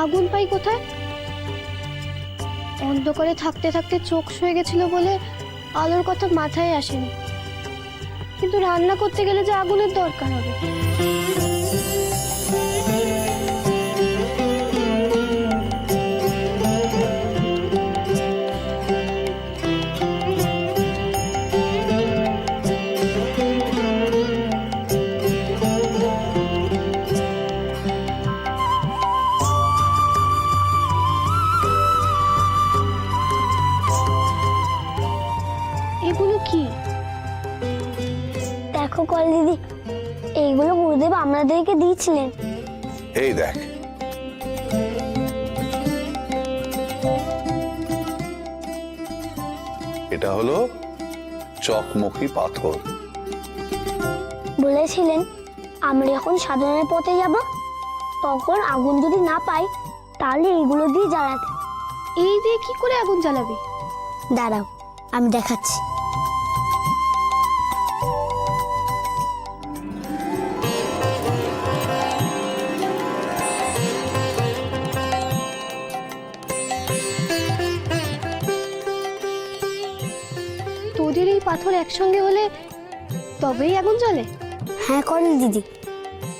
আগুন পাই কোথায়? অন্ধকারে থাকতে থাকতে চোখ সয়ে গেছিল বলে আলোর কথা মাথায় আসেনি, কিন্তু রান্না করতে গেলে যে আগুনের দরকার হবে। এগুলো কি? দেখো কল দিদি, এইগুলো গুরুদেব আমাদেরকে দিয়েছিলেন। এই দেখ, এটা হলো চকমকি পাথর। বলেছিলেন আমরা যখন সাধনার পথে যাব তখন আগুন যদি না পাই তাহলে এইগুলো দিয়ে জ্বালাতে। এই দিয়ে কি করে আগুন জ্বালাবি? দাঁড়াও, আমি দেখাচ্ছি। তোদের এই পাথর একসঙ্গে হলে তবেই আগুন জ্বলে? হ্যাঁ করেন দিদি।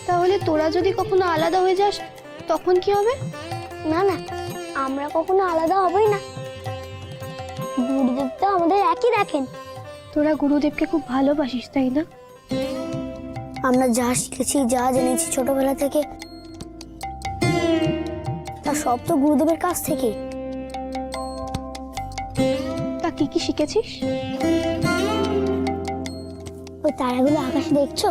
তাহলে তোরা যদি কখনো আলাদা হয়ে যাস তখন কি হবে? না না, আমরা কখনো আলাদা হবই না। গুরুদেব তো আমাদের একই রাখেন। তোরা গুরুদেবকে খুব ভালোবাসিস, তাই না? আমরা যা শিখেছি, যা জেনেছি ছোটবেলা থেকে, তা সব তো গুরুদেবের কাছ থেকে। তা কি কি শিখেছিস? ওই তারাগুলো আকাশে দেখছো?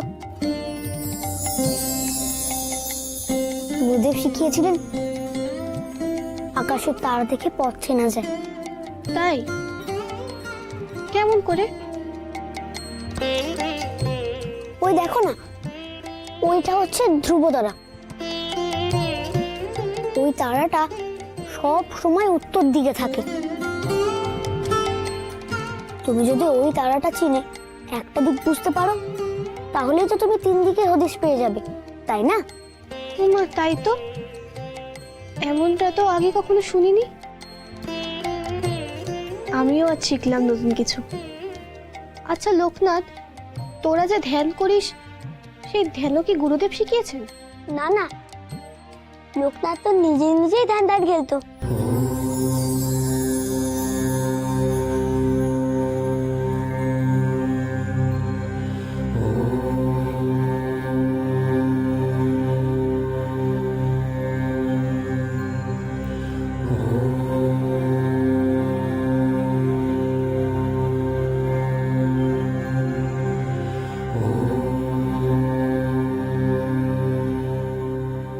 গুরুদেব শিখিয়েছিলেন আকাশের তারা দেখে পথ চেনা যায়। তাই? কেমন করে? ওই দেখো না, ওইটা হচ্ছে ধ্রুব তারা। ওই তারাটা সব সময় উত্তর দিকে থাকে। তুমি যদি ওই তারাটা চিনে একটা দিক বুঝতে পারো তাহলেই তো তুমি 3 দিকে হদিশ পেয়ে যাবে, তাই না? মা, তাই তো। এমনটা তো আগে কখনো শুনিনি। আমিও আজ শিখলাম নতুন কিছু। আচ্ছা লোকনাথ, তোরা যে ধ্যান করিস সেই ধ্যানও কি গুরুদেব শিখিয়েছেন? না না, লোকনাথ তো নিজেই ধ্যান খেলতো।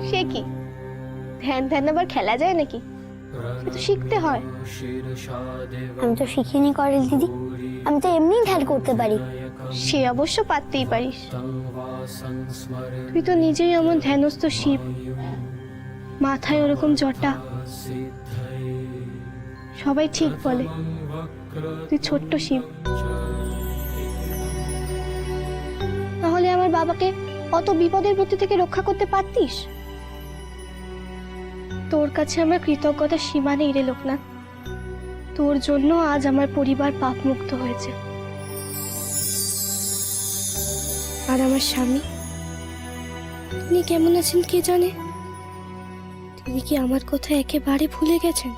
সে কি ধ্যান ধ্যান আবার খেলা যায় নাকি? সে তো শিখতে হয়। আমি তো শিখিনি করেল দিদি, আমি তো এমনি ধ্যান করতে পারি। সে অবশ্য পারতেই পারিস, তুই তো নিজেই এমন ধ্যানস্থ শিব, মাথায় ওরকম জটা। সবাই ঠিক বলে তুই ছোট্ট শিব। তাহলে আমার বাবাকে অত বিপদের মধ্যে থেকে রক্ষা করতে পারতিস। তোর কাছে আমার কৃতজ্ঞতার সীমা নেই রে লোকনাথ। তোর জন্য আজ আমার পরিবার পাপ মুক্ত হয়েছে। আর আমার স্বামী, তিনি কেমন আছেন কে জানে? তিনি কি আমার কথা একেবারে ভুলে গেছেন?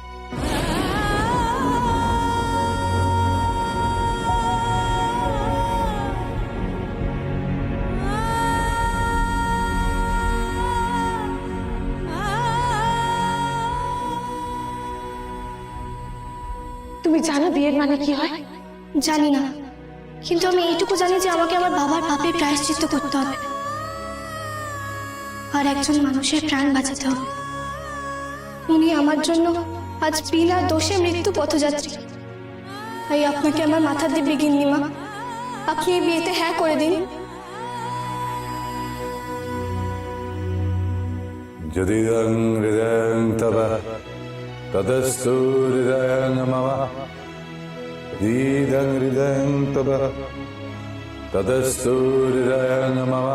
তুমি জানো বিয়ের মানে কি হয়? জানি না, কিন্তু আমি এইটুকু জানি যে আমাকে আমার বাবার পাপের প্রায়শ্চিত্ত করতে হবে আর একজন মানুষের প্রাণ বাঁচাতে হবে। উনি আমার জন্য আজ বিনা দোষে মৃত্যু পথযাত্রী। তাই আপনাকে আমার মাথা দিব্যি গিন্নিমা, আপনি এই বিয়েতে হ্যাঁ করে দিন। যদিদং হৃদয়ং তব তদস্তু হৃদয়ং মম। যদিদং হৃদয়ং তব তদস্তু হৃদয়ং মম।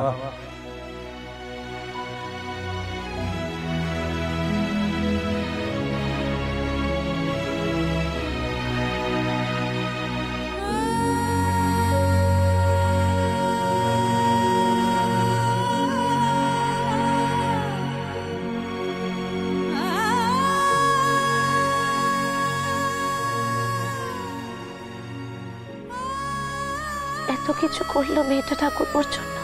এত কিছু করলো মেয়েটা ঠাকুরপোর জন্য,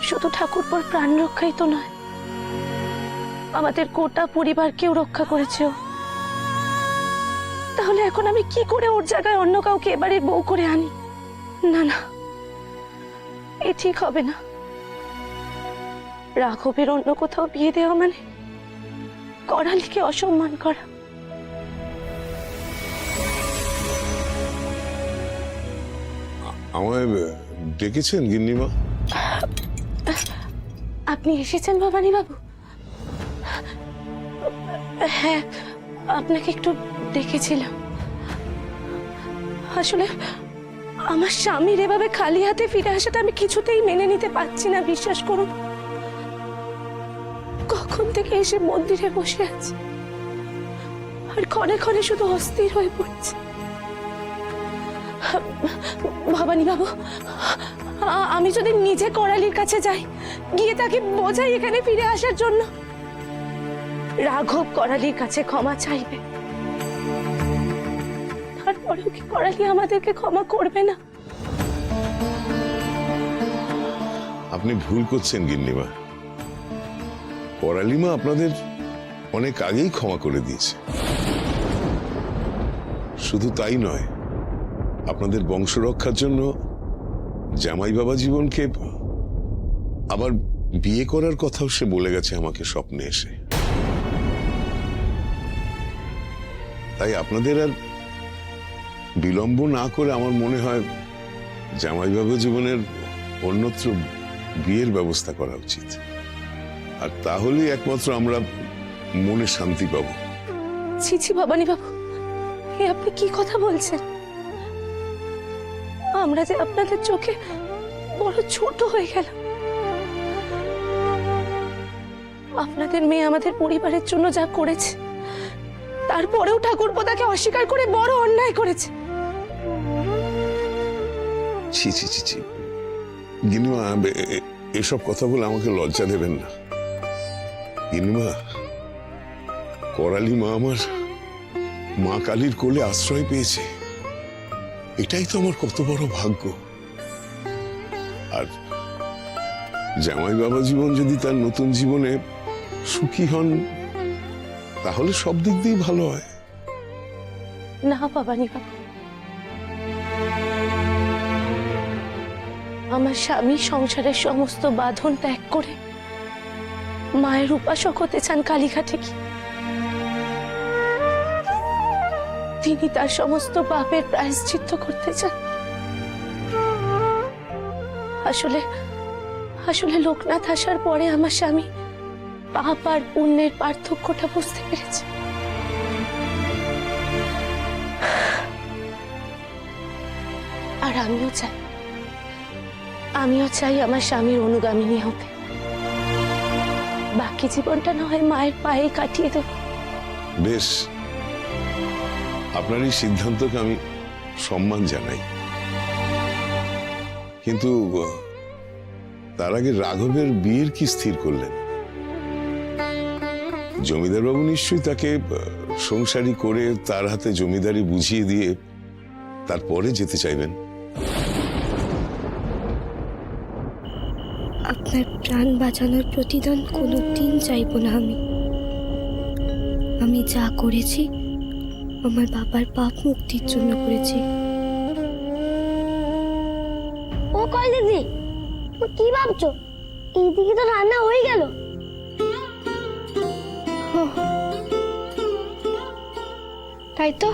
শুধু ঠাকুরপোর প্রাণ রক্ষাই তো নয়, আমাদের গোটা পরিবারকেও রক্ষা করেছে ও। তাহলে এখন আমি কি করে ওর জায়গায় অন্য কাউকে এবারের বউ করে আনি? না না, এ ঠিক হবে না। রাঘবের অন্য কোথাও বিয়ে দেওয়া মানে করালিকে অসম্মান করা। আমায় ডেকেছেন গিন্নিমা? আপনি এসেছেন ভবানী বাবু? হ্যাঁ, আপনাকে একটু দেখেছিলাম। আসলে আমার স্বামীর এভাবে খালি হাতে ফিরে আসাটা আমি কিছুতেই মেনে নিতে পারছি না, বিশ্বাস করুন। কখন থেকে এসে মন্দিরে বসে আছে আর ক্ষণে ক্ষণে শুধু অস্থির হয়ে পড়ছে। ভবানী বাবু, আমি যদি নিজে করালির কাছে যাই, গিয়ে তাকে বোঝাই এখানে ফিরে আসার জন্য, রাঘব করালির কাছে ক্ষমা চাইবে, তারপরেও কি করালি আমাদেরকে ক্ষমা করবে না? আপনি ভুল করছেন গিন্নিমা। করালিমা আপনাদের অনেক আগেই ক্ষমা করে দিয়েছে। শুধু তাই নয়, আপনাদের বংশ রক্ষার জন্য জামাই বাবা জীবনকে আবার বিয়ে করার কথাও সে বলে গেছে আমাকে স্বপ্নে এসে। তাই আপনাদের আর বিলম্ব না করে আমার মনে হয় জামাই বাবা জীবনের অন্যত্র বিয়ের ব্যবস্থা করা উচিত। আর তাহলেই একমাত্র আমরা মনে শান্তি পাব। ছি ছি ভবানী বাবু, এ আপনি কি কথা বলছেন? আমরা যে আপনাদের চোখে বড় ছোট হয়ে গেল। আপনাদের মেয়ে আমাদের পরিবারের জন্য যা করেছে, তারপরেও ঠাকুরপো তাকে অস্বীকার করে বড় অন্যায় করেছে। ছি ছি ছি ছি, গিন্নিমা এসব কথা বলে আমাকে লজ্জা দেবেন না। গিন্নিমা, করালি মা আমার মা কালীর কোলে আশ্রয় পেয়েছে, এটাই তো আমার কত বড় ভাগ্য। আর জামাই বাবা জীবন যদি তার নতুন জীবনে সুখী হন, তাহলে সব দিক দিয়ে ভালো হয়। না ভবানী বাবু, আমার স্বামী সংসারের সমস্ত বাঁধন ত্যাগ করে মায়ের উপাসক হতে চান কালীঘাটে কি? তিনি তার সমস্ত পাপের প্রায়শ্চিত্ত করতে চান। আসলে আসলে লোকনাথ আসার পরে আমার স্বামী পাপ আর পুণ্যের পার্থক্যটা বুঝতে পেরেছে। আর আমিও চাই আমার স্বামীর অনুগামিনী হতে। বাকি জীবনটা না হয় মায়ের পায়ে কাটিয়ে দেব। বেশ, আপনার এই সিদ্ধান্তকে আমি সম্মান জানাই, কিন্তু তার আগে রাঘবের বিয়ের কি স্থির করলেন? জমিদার বাবু নিশ্চয়ই তাকে সংসারী করে তার হাতে জমিদারি বুঝিয়ে দিয়ে তারপরে যেতে চাইবেন। আপনার প্রাণ বাঁচানোর প্রতিদান কোনোদিন চাইব না আমি যা করেছি আমার বাবার পাপ মুক্তির জন্য করেছি। ও কল দিদি, তুমি কি ভাবছো? এইদিকে তো রান্না হয়ে গেল। তাই তো,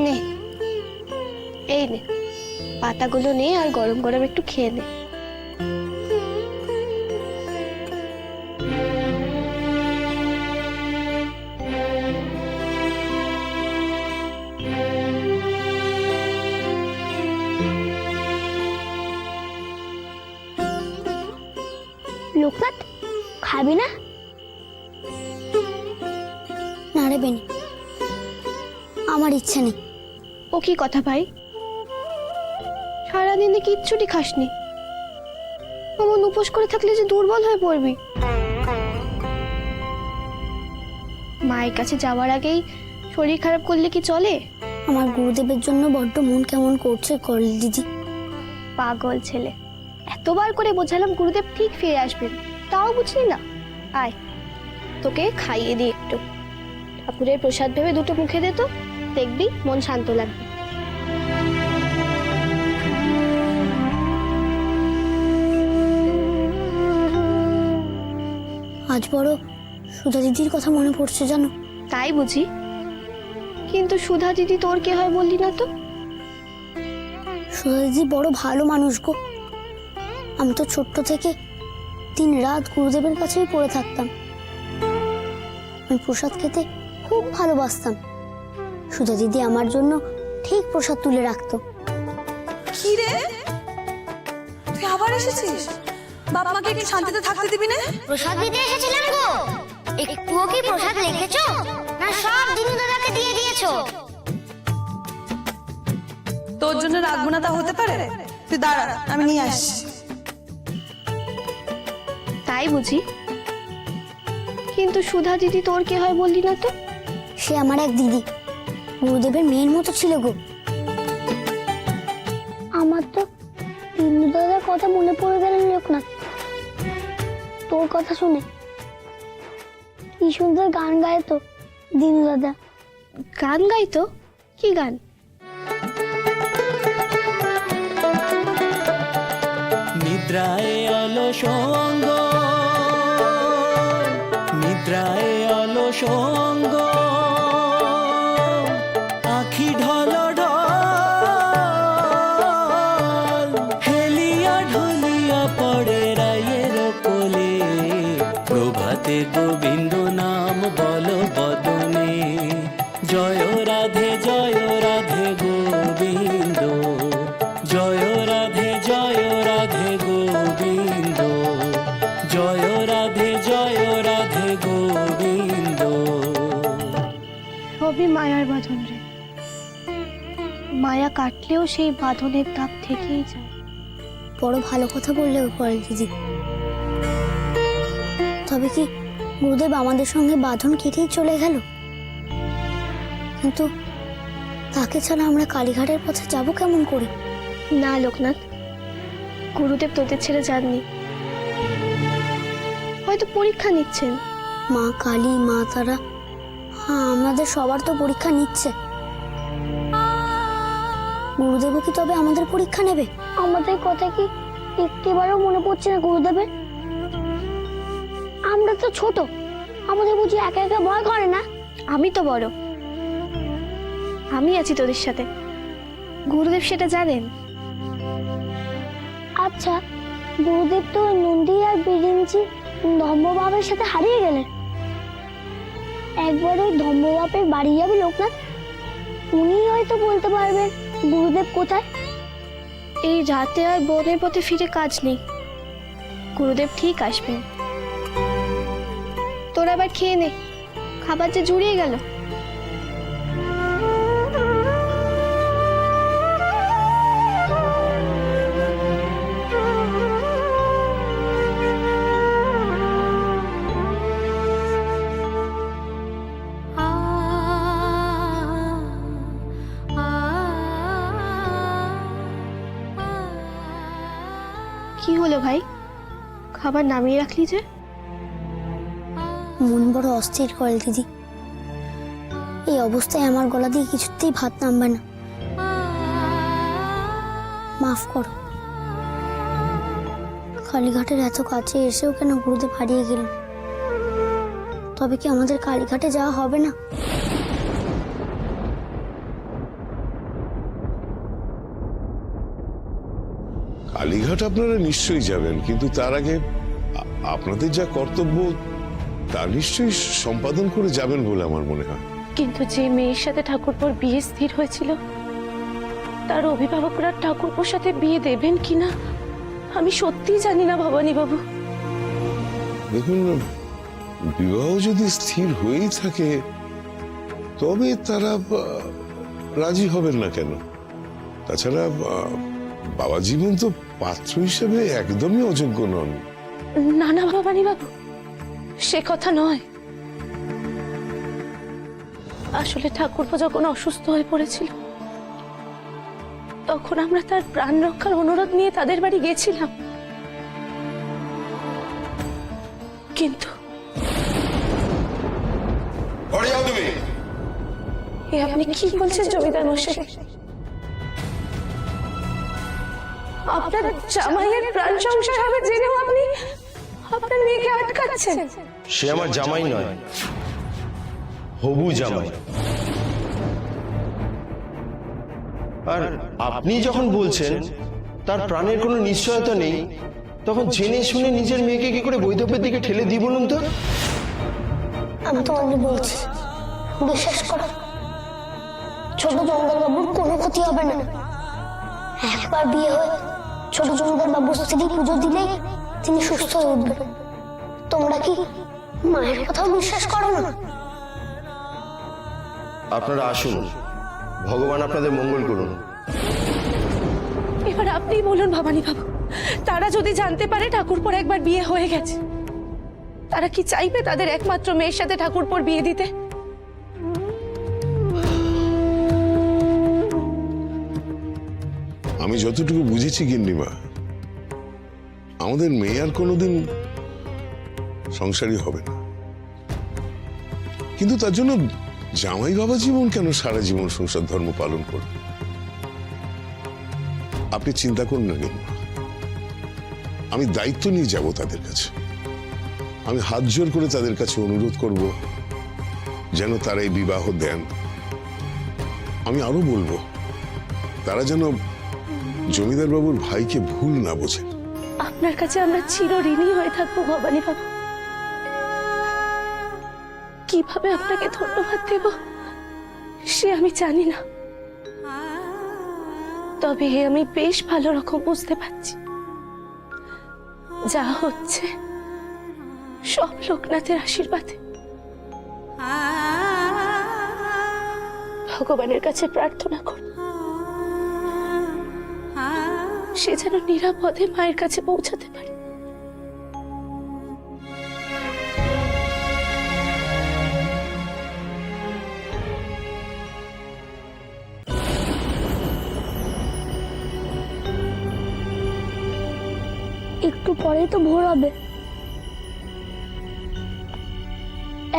নে এই নে পাতাগুলো নে আর গরম গরম একটু খেয়ে নে। লোকনাথ, খাবি না? না রে বেনি, আমার ইচ্ছে নেই। ও কি কথা ভাই, সারাদিনে কিচ্ছুটি খাসনি? অমন উপোস করে থাকলে যে দুর্বল হয়ে পড়বি। মায়ের কাছে যাওয়ার আগেই শরীর খারাপ করলে কি চলে? আমার গুরুদেবের জন্য বড্ড মন কেমন করছে করলি দিদি। পাগল ছেলে, এতবার করে বোঝালাম গুরুদেব ঠিক ফিরে আসবেন, তাও বুঝলি না। আয়, তোকে খাইয়ে দিই একটু। ঠাকুরের প্রসাদ ভেবে দুটো মুখে দে তো, দেখবি মন শান্ত লাগবে। আজ বড় সুধা দিদির কথা মনে পড়ছে জানো। তাই বুঝি? কিন্তু সুধা দিদি তোর কে হয় বললি না তো? সুধা দিদি বড় ভালো মানুষ গো। আমি তো ছোট্ট থেকে দিন রাত গুরুদেবের কাছেই পড়ে থাকতাম। আমি প্রসাদ খেতে খুব ভালোবাসতাম। সুধা দিদি আমার জন্য ঠিক প্রসাদ তুলে রাখতো। কি রে, তুই আবার এসেছিস? বাপ মাকে একটু শান্তিতে থাকতে দিবি না? প্রসাদ দিতে এসেছিলাম গো। একটুও কি প্রসাদ লিখেছো না সব দিনু দাদাকে দিয়ে দিয়েছো? তোর জন্য রাখবো না তা হতে পারে? তুই দাঁড়া, আমি নিয়ে আসছি। তাই বুঝি? কিন্তু সুধা দিদি তোর কে হয় বললি না তো? সে আমার এক দিদি, গুরুদেবের মেয়ের মতো ছিল গো। আমার তো দিনু দাদার কথা মনে পড়ে গেল লোকনাথ। তোর কথা শুনে কি সুন্দর গান গায় তো দিনু দাদা। গান গাইতো? কি গান? নিদ্রায় অলসঙ্গ, নিদ্রায় অলসঙ্গ, আখি ঢল ঢল, হেলিয়া ঢলিয়া পড়ে রায়ের কোলে। প্রভাতে গোবিন্দ নাম বল বদনে, জয় রাধে গোবিন্দ, জয় রাধে গোবিন্দ, জয় রাধে গোবিন্দ। সবই মায়ার বাঁধন রে। মায়া কাটলেও সেই বাঁধনের দাগ থেকেই যায়। বড় ভালো কথা বললে গোপাল দিদি। তবে কি গুরুদেব আমাদের সঙ্গে বাঁধন কেটেই চলে গেল? কিন্তু তাকে ছাড়া আমরা কালীঘাটের পথে যাব কেমন করে? না লোকনাথ, গুরুদেব তোদের ছেড়ে যাননি, হয়তো পরীক্ষা নিচ্ছেন। মা কালী, মা তারা, হ্যাঁ আমাদের সবার তো পরীক্ষা নিচ্ছে। গুরুদেবও কি তবে আমাদের পরীক্ষা নেবে? আমাদের কথা কি একটিবারও মনে পড়ছে না গুরুদেবের? আমরা তো ছোট, আমাদের বুঝি একা একা ভয় করে না? আমি তো বড়, আমি আছি তোদের সাথে। গুরুদেব সেটা জানেন। আচ্ছা, গুরুদেব তো নন্দী আর বিরিঞ্চি ধম্মবাবের সাথে হারিয়ে গেলেন। একবার ওই ধম্মবাবের বাড়ি যাবে লোকনাথ, উনি হয়তো বলতে পারবেন গুরুদেব কোথায়। এই রাতে আর বনের পথে ফিরে কাজ নেই, গুরুদেব ঠিক আসবেন। তোরা আবার খেয়ে নে, খাবার যে জুড়িয়ে গেল। কি হলো ভাই, খাবার নামিয়ে রাখলি যে? মন বড় অস্থির করে দিদি। এই অবস্থায় আমার গলা দিয়ে কিছুতেই ভাত নামবে না। মাফ করো। কালীঘাটের এত কাছে এসেও কেন গুরুদেব হারিয়ে গেল? তবে কি আমাদের কালীঘাটে যাওয়া হবে না? কালীঘাট আপনারা নিশ্চয়ই যাবেন, কিন্তু তার আগে আপনাদের যা কর্তব্য তা নিশ্চয়ই সম্পাদন করে যাবেন বলে আমার মনে হয়। কিন্তু যে মেয়ের সাথে ঠাকুরপোর বিয়ে স্থির হয়েছিল, তার অভিভাবকরা ঠাকুরপোর সাথে বিয়ে দেবেন কিনা আমি সত্যিই জানি না ভবানী বাবু। দেখুন, বিবাহ যদি স্থির হয়েই থাকে তবে তারা রাজি হবেন না কেন? তাছাড়া বাবা জীবন তো পাত্র হিসেবে একদমই অযোগ্য নন। না না ভবানী বাবু, সে কথা নয়। আসলে ঠাকুরপো যখন অসুস্থ হয়ে পড়েছিল তখন আমরা তার প্রাণ রক্ষার অনুরোধ নিয়ে তাদের বাড়ি গেছিলাম, কিন্তু এ আপনি কি বলছেন জমিদার মশাই? আপনার জামাইয়ের প্রাণ সংশয় হবে জেনেও আপনি আপনার মেয়েকে আটকাচ্ছেন? সে আমার জামাই নয়, হবু জামাই। আর আপনি যখন বলছেন তার প্রাণের কোনো নিশ্চয়তা নেই, তখন জেনে শুনে নিজের মেয়েকে কি করে বৈধব্যের দিকে ঠেলে দিই বলুন তো? আমি তোমাকে বলছি, বিশ্বাস করো, ছোট জমিদার বাবুর কোনো ক্ষতি হবে না। একবার বিয়ে হয়ে ছোট জমিদার বাবুর স্ত্রী পুজো দিলেই তিনি সুস্থ হয়ে উঠবেন। তোমরা কি মায়ের কথাও বিশ্বাস করো না? আপনারা আসুন, ভগবান আপনাদের মঙ্গল করুন। এবার আপনি বলুন ভবানী বাবু, তারা যদি জানতে পারে ঠাকুরপোর একবার বিয়ে হয়ে গেছে, তারা কি চাইবে তাদের একমাত্র মেয়ের সাথে ঠাকুরপোর বিয়ে দিতে? আমি যতটুকু বুঝেছি গিন্নিমা, আমাদের মেয়ে আর কোনোদিন সংসারী হবে না, কিন্তু তার জন্য জামাই বাবা জীবন কেন সারা জীবন সংসার ধর্ম পালন করবে? আপনি চিন্তা করুন না গিন্নিমা, আমি দায়িত্ব নিয়ে যাব তাদের কাছে। আমি হাত জোর করে তাদের কাছে অনুরোধ করব যেন তারা এই বিবাহ দেন। আমি আরো বলবো, তারা যেন জমিদার বাবুর ভাইকে ভুল না বোঝেন। আপনার কাছে আমরা চিরঋণী হয়ে থাকবো ভবানী বাবু। কিভাবে আপনাকে ধন্যবাদ দেব সে আমি জানি না, তবে আমি বেশ ভালো রকম বুঝতে পারছি যা হচ্ছে সব লোকনাথের আশীর্বাদে। ভগবানের কাছে প্রার্থনা করব সে যেন নিরাপদে মায়ের কাছে পৌঁছাতে পারে। একটু পরেই তো ভোর হবে,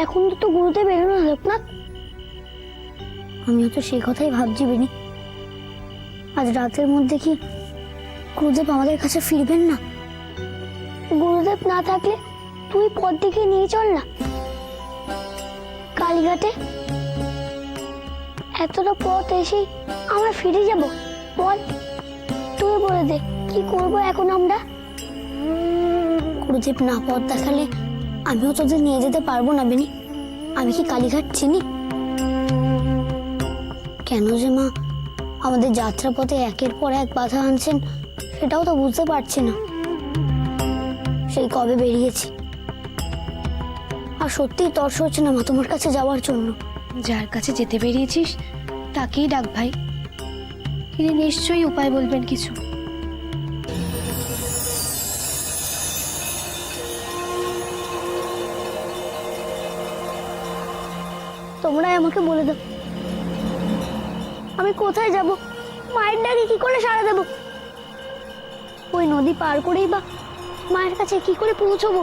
এখন তো গুরুদেব এলো না লোকনাথ। আমিও তো সেই কথাই ভাবছি বিনি, আজ রাতের মধ্যে কি গুরুদেব আমাদের কাছে ফিরবেন না? গুরুদেব না থাকলে তুই পথ দেখে নিয়ে চল না কালীঘাটে। এতটা পথ এসেই আমরা ফিরে যাব, বল তুই বলে দে কি করবো এখন আমরা? গুরুদেব না পথ দেখালে আমিও তোদের নিয়ে যেতে পারবো না বিনি। আমি কি কালীঘাট চিনি? কেন যে মা আমাদের যাত্রাপথে একের পর এক বাধা আনছেন সেটাও তো বুঝতে পারছি না। সেই কবে বেরিয়েছি, আর সত্যিই তর্স হচ্ছে না মা তোমার কাছে যাওয়ার জন্য। যার কাছে যেতে বেরিয়েছিস তাকেই ডাক ভাই, তিনি নিশ্চয়ই উপায় বলবেন কিছু। তোমরাই আমাকে বলে দাও, আমি কোথায় যাব? মায়ের ডাকে কি করে সাড়া দেব? ওই নদী পার করেই বা মায়ের কাছে কি করে পৌঁছবো?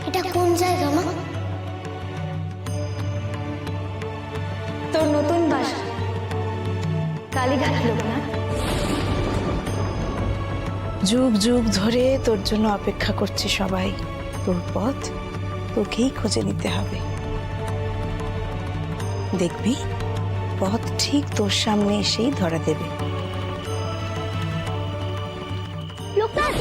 এটা কোন জায়গা মা? তোর নতুন বাসা কালীঘাট লোকনাথ। যুগ যুগ ধরে তোর জন্য অপেক্ষা করছে সবাই। তোর পথ তোকেই খুঁজে নিতে হবে। দেখবি পথ ঠিক তোর সামনে এসেই ধরা দেবে। লোকনাথ